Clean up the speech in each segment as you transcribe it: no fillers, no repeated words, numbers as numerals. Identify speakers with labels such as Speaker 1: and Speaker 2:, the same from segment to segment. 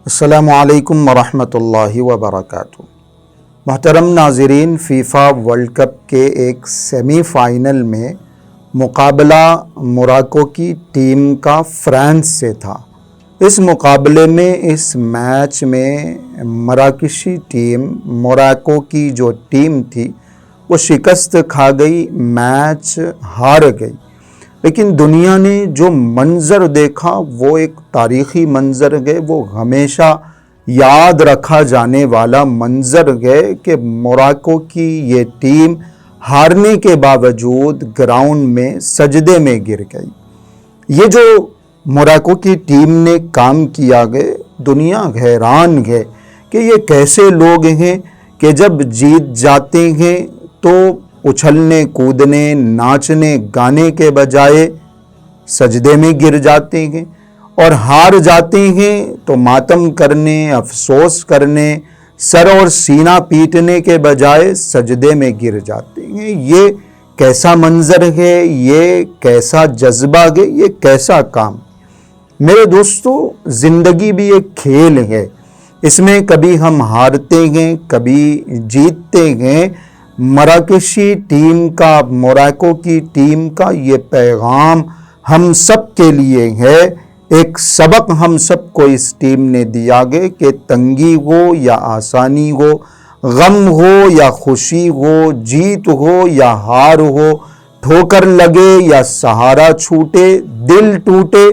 Speaker 1: السلام علیکم ورحمۃ اللہ وبرکاتہ۔ محترم ناظرین، فیفا ورلڈ کپ کے ایک سیمی فائنل میں مقابلہ موراکو کی ٹیم کا فرانس سے تھا۔ اس مقابلے میں اس میچ میں مراکشی ٹیم موراکو کی جو ٹیم تھی وہ شکست کھا گئی، میچ ہار گئی۔ لیکن دنیا نے جو منظر دیکھا وہ ایک تاریخی منظر ہے، وہ ہمیشہ یاد رکھا جانے والا منظر ہے کہ موراکو کی یہ ٹیم ہارنے کے باوجود گراؤنڈ میں سجدے میں گر گئی۔ یہ جو موراکو کی ٹیم نے کام کیا ہے، دنیا حیران ہے کہ یہ کیسے لوگ ہیں کہ جب جیت جاتے ہیں تو اچھلنے کودنے ناچنے گانے کے بجائے سجدے میں گر جاتے ہیں، اور ہار جاتے ہیں تو ماتم کرنے، افسوس کرنے، سر اور سینہ پیٹنے کے بجائے سجدے میں گر جاتے ہیں۔ یہ کیسا منظر ہے، یہ کیسا جذبہ ہے، یہ کیسا کام۔ میرے دوستو، زندگی بھی ایک کھیل ہے، اس میں کبھی ہم ہارتے ہیں، کبھی جیتتے ہیں۔ مراکشی ٹیم کا، موراکو کی ٹیم کا یہ پیغام ہم سب کے لیے ہے، ایک سبق ہم سب کو اس ٹیم نے دیا ہے کہ تنگی ہو یا آسانی ہو، غم ہو یا خوشی ہو، جیت ہو یا ہار ہو، ٹھوکر لگے یا سہارا چھوٹے، دل ٹوٹے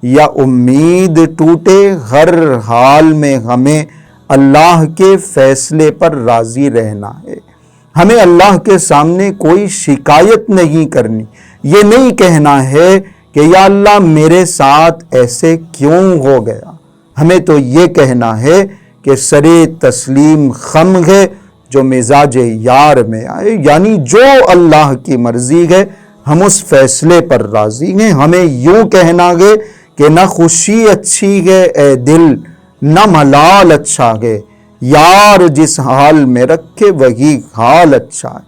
Speaker 1: یا امید ٹوٹے، ہر حال میں ہمیں اللہ کے فیصلے پر راضی رہنا ہے۔ ہمیں اللہ کے سامنے کوئی شکایت نہیں کرنی، یہ نہیں کہنا ہے کہ یا اللہ میرے ساتھ ایسے کیوں ہو گیا۔ ہمیں تو یہ کہنا ہے کہ سرے تسلیم خم ہے جو مزاج یار میں آئے، یعنی جو اللہ کی مرضی ہے ہم اس فیصلے پر راضی ہیں۔ ہمیں یوں کہنا ہے کہ نہ خوشی اچھی ہے اے دل، نہ ملال اچھا ہے، یار جس حال میں رکھے وہی حال اچھا ہے۔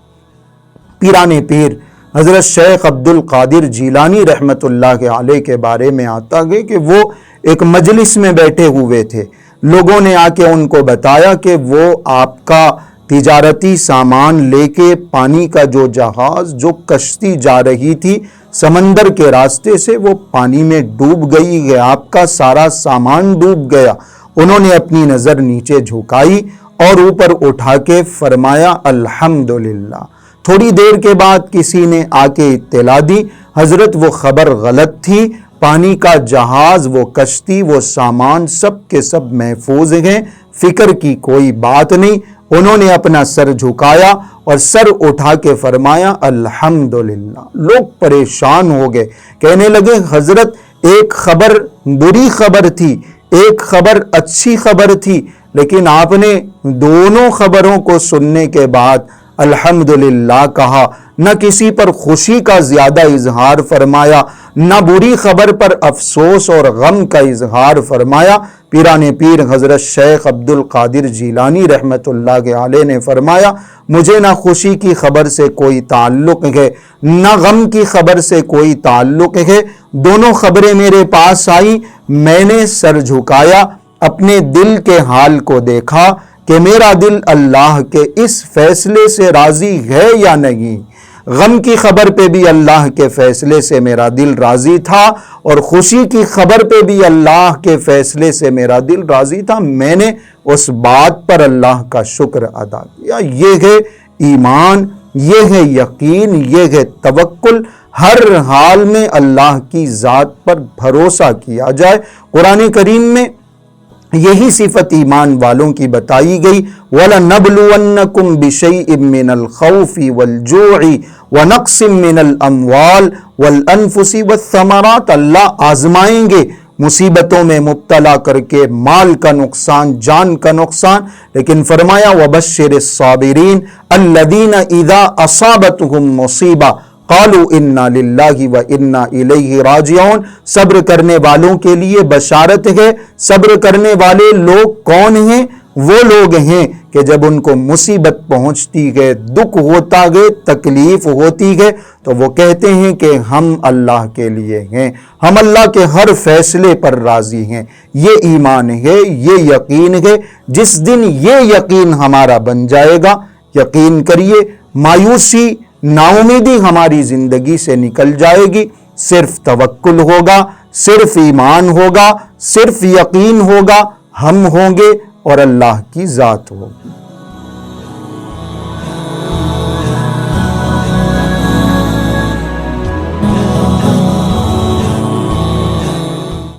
Speaker 1: پیران پیر حضرت شیخ عبد القادر جیلانی رحمۃ اللہ علیہ کے بارے میں آتا ہے کہ وہ ایک مجلس میں بیٹھے ہوئے تھے، لوگوں نے آ کے ان کو بتایا کہ وہ آپ کا تجارتی سامان لے کے پانی کا جو جہاز، جو کشتی جا رہی تھی سمندر کے راستے سے، وہ پانی میں ڈوب گئی ہے، آپ کا سارا سامان ڈوب گیا۔ انہوں نے اپنی نظر نیچے جھکائی اور اوپر اٹھا کے فرمایا الحمدللہ۔ تھوڑی دیر کے بعد کسی نے آ کے اطلاع دی، حضرت وہ خبر غلط تھی، پانی کا جہاز، وہ کشتی، وہ سامان سب کے سب محفوظ ہیں، فکر کی کوئی بات نہیں۔ انہوں نے اپنا سر جھکایا اور سر اٹھا کے فرمایا الحمدللہ۔ لوگ پریشان ہو گئے، کہنے لگے حضرت ایک خبر بری خبر تھی، ایک خبر اچھی خبر تھی، لیکن آپ نے دونوں خبروں کو سننے کے بعد الحمدللہ کہا، نہ کسی پر خوشی کا زیادہ اظہار فرمایا، نہ بری خبر پر افسوس اور غم کا اظہار فرمایا۔ پیران پیر حضرت شیخ عبد القادر جیلانی رحمۃ اللہ علیہ نے فرمایا، مجھے نہ خوشی کی خبر سے کوئی تعلق ہے، نہ غم کی خبر سے کوئی تعلق ہے، دونوں خبریں میرے پاس آئیں، میں نے سر جھکایا، اپنے دل کے حال کو دیکھا کہ میرا دل اللہ کے اس فیصلے سے راضی ہے یا نہیں۔ غم کی خبر پہ بھی اللہ کے فیصلے سے میرا دل راضی تھا، اور خوشی کی خبر پہ بھی اللہ کے فیصلے سے میرا دل راضی تھا۔ میں نے اس بات پر اللہ کا شکر ادا کیا۔ یہ ہے ایمان، یہ ہے یقین، یہ ہے توکل۔ ہر حال میں اللہ کی ذات پر بھروسہ کیا جائے۔ قرآن کریم میں یہی صفت ایمان والوں کی بتائی گئی، وَلَنَبْلُوَنَّكُمْ بِشَيْءٍ مِّنَ الْخَوْفِ وَالْجُوعِ وَنَقْصٍ مِّنَ الْأَمْوَالِ وَالْأَنفُسِ وَالثَّمَرَاتِ۔ اللہ آزمائیں گے مصیبتوں میں مبتلا کر کے، مال کا نقصان، جان کا نقصان، لیکن فرمایا وَبَشِّرِ الصَّابِرِينَ الَّذِينَ إِذَا أَصَابَتْهُمْ مُصِيبَةٌ قالوا انا للہ و انا الیہ راجعون۔ صبر کرنے والوں کے لیے بشارت ہے۔ صبر کرنے والے لوگ کون ہیں؟ وہ لوگ ہیں کہ جب ان کو مصیبت پہنچتی ہے، دکھ ہوتا ہے، تکلیف ہوتی ہے، تو وہ کہتے ہیں کہ ہم اللہ کے لیے ہیں، ہم اللہ کے ہر فیصلے پر راضی ہیں۔ یہ ایمان ہے، یہ یقین ہے۔ جس دن یہ یقین ہمارا بن جائے گا، یقین کریے مایوسی، ناامیدی ہماری زندگی سے نکل جائے گی۔ صرف توکل ہوگا، صرف ایمان ہوگا، صرف یقین ہوگا، ہم ہوں گے اور اللہ کی ذات ہوگی۔